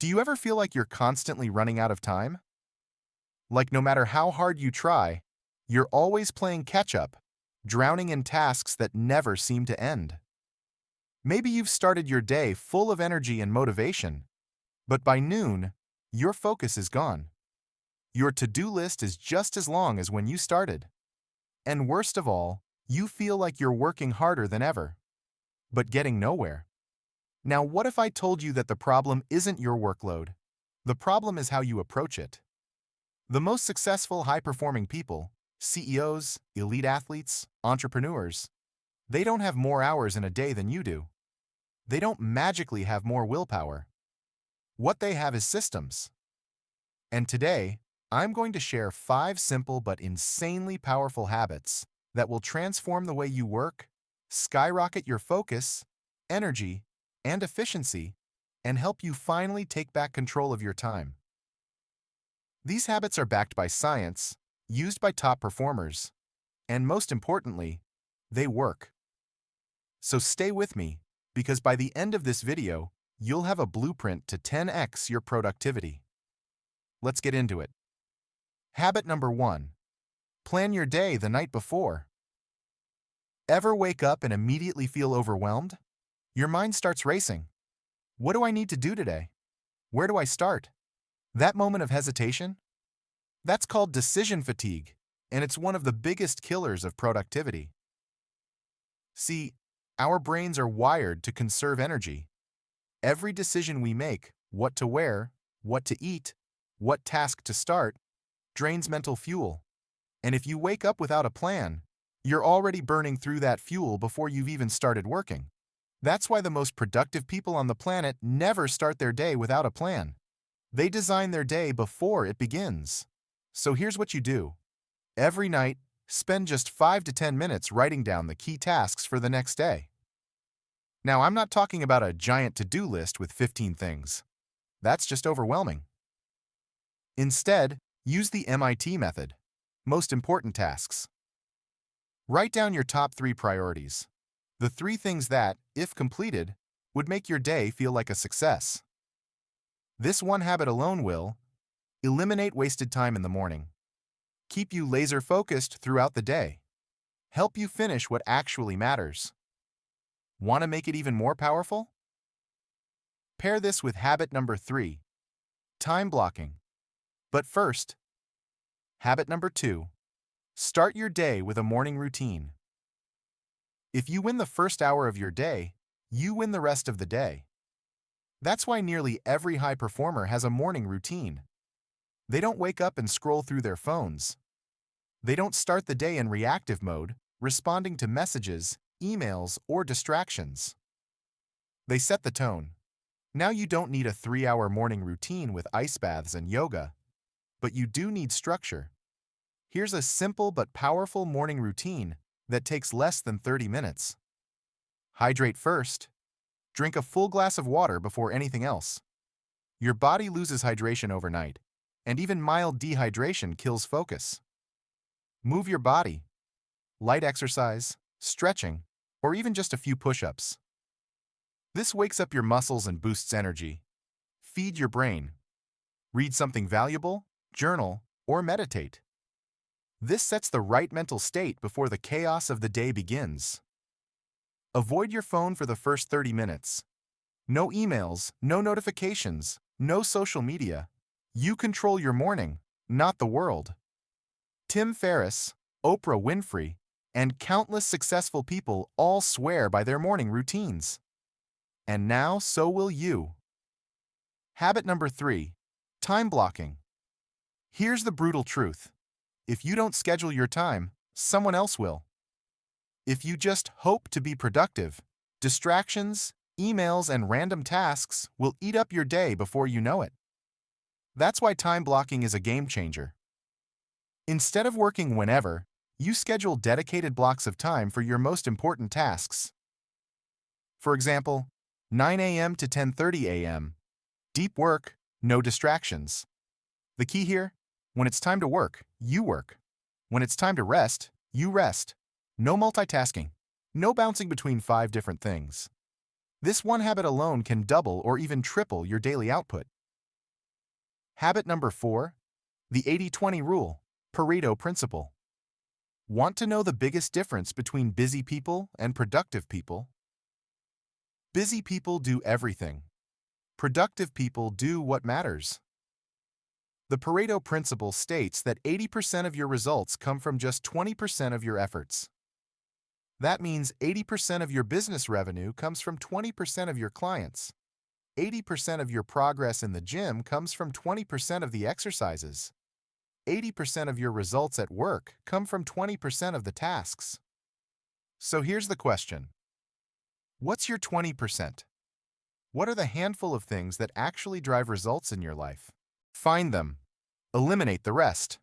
Do you ever feel like you're constantly running out of time? Like no matter how hard you try, you're always playing catch-up, drowning in tasks that never seem to end. Maybe you've started your day full of energy and motivation, but by noon, your focus is gone. Your to-do list is just as long as when you started. And worst of all, you feel like you're working harder than ever, but getting nowhere. Now, what if I told you that the problem isn't your workload? The problem is how you approach it. The most successful high-performing people, CEOs, elite athletes, entrepreneurs, they don't have more hours in a day than you do. They don't magically have more willpower. What they have is systems. And today, I'm going to share 5 simple but insanely powerful habits that will transform the way you work, skyrocket your focus, energy, and efficiency, and help you finally take back control of your time. These habits are backed by science, used by top performers, and most importantly, they work. So stay with me, because by the end of this video, you'll have a blueprint to 10x your productivity. Let's get into it. Habit number 1. Plan your day the night before. Ever wake up and immediately feel overwhelmed? Your mind starts racing. What do I need to do today? Where do I start? That moment of hesitation? That's called decision fatigue, and it's one of the biggest killers of productivity. See, our brains are wired to conserve energy. Every decision we make, what to wear, what to eat, what task to start, drains mental fuel. And if you wake up without a plan, you're already burning through that fuel before you've even started working. That's why the most productive people on the planet never start their day without a plan. They design their day before it begins. So here's what you do. Every night, spend just 5 to 10 minutes writing down the key tasks for the next day. Now, I'm not talking about a giant to-do list with 15 things. That's just overwhelming. Instead, use the MIT method. Most important tasks. Write down your top 3 priorities. The 3 things that, if completed, would make your day feel like a success. This one habit alone will eliminate wasted time in the morning, keep you laser-focused throughout the day, help you finish what actually matters. Want to make it even more powerful? Pair this with habit number 3, time blocking. But first, habit number 2, start your day with a morning routine. If you win the first hour of your day, you win the rest of the day. That's why nearly every high performer has a morning routine. They don't wake up and scroll through their phones. They don't start the day in reactive mode, responding to messages, emails, or distractions. They set the tone. Now you don't need a 3-hour morning routine with ice baths and yoga, but you do need structure. Here's a simple but powerful morning routine that takes less than 30 minutes. Hydrate first. Drink a full glass of water before anything else. Your body loses hydration overnight, and even mild dehydration kills focus. Move your body. Light exercise, stretching, or even just a few push-ups. This wakes up your muscles and boosts energy. Feed your brain. Read something valuable, journal, or meditate. This sets the right mental state before the chaos of the day begins. Avoid your phone for the first 30 minutes. No emails, no notifications, no social media. You control your morning, not the world. Tim Ferriss, Oprah Winfrey, and countless successful people all swear by their morning routines. And now, so will you. Habit number 3, time blocking. Here's the brutal truth. If you don't schedule your time, someone else will. If you just hope to be productive, distractions, emails, and random tasks will eat up your day before you know it. That's why time blocking is a game changer. Instead of working whenever, you schedule dedicated blocks of time for your most important tasks. For example, 9 a.m. to 10:30 a.m. Deep work, no distractions. The key here? When it's time to work, you work. When it's time to rest, you rest. No multitasking. No bouncing between 5 different things. This one habit alone can double or even triple your daily output. Habit number 4, the 80-20 rule, Pareto principle. Want to know the biggest difference between busy people and productive people? Busy people do everything. Productive people do what matters. The Pareto principle states that 80% of your results come from just 20% of your efforts. That means 80% of your business revenue comes from 20% of your clients. 80% of your progress in the gym comes from 20% of the exercises. 80% of your results at work come from 20% of the tasks. So here's the question. What's your 20%? What are the handful of things that actually drive results in your life? Find them. Eliminate the rest.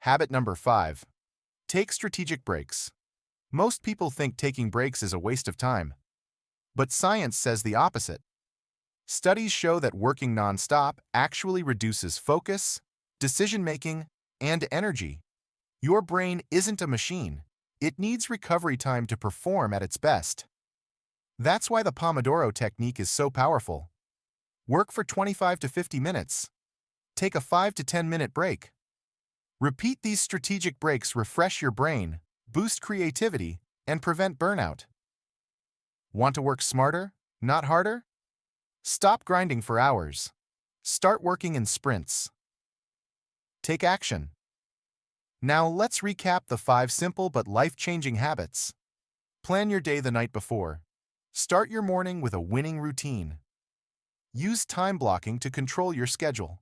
Habit number 5. Take strategic breaks. Most people think taking breaks is a waste of time. But science says the opposite. Studies show that working nonstop actually reduces focus, decision-making, and energy. Your brain isn't a machine. It needs recovery time to perform at its best. That's why the Pomodoro technique is so powerful. Work for 25 to 50 minutes. Take a 5 to 10-minute break. Repeat these strategic breaks refresh your brain, boost creativity, and prevent burnout. Want to work smarter, not harder? Stop grinding for hours. Start working in sprints. Take action. Now let's recap the 5 simple but life-changing habits. Plan your day the night before. Start your morning with a winning routine. Use time blocking to control your schedule.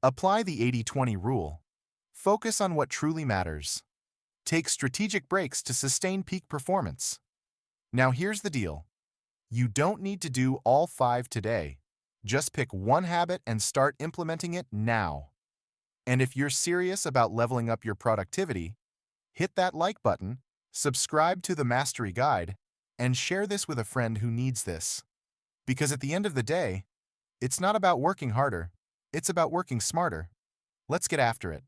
Apply the 80-20 rule. Focus on what truly matters. Take strategic breaks to sustain peak performance. Now here's the deal. You don't need to do all 5 today. Just pick one habit and start implementing it now. And if you're serious about leveling up your productivity, hit that like button, subscribe to the Mastery Guide, and share this with a friend who needs this. Because at the end of the day, it's not about working harder, it's about working smarter. Let's get after it.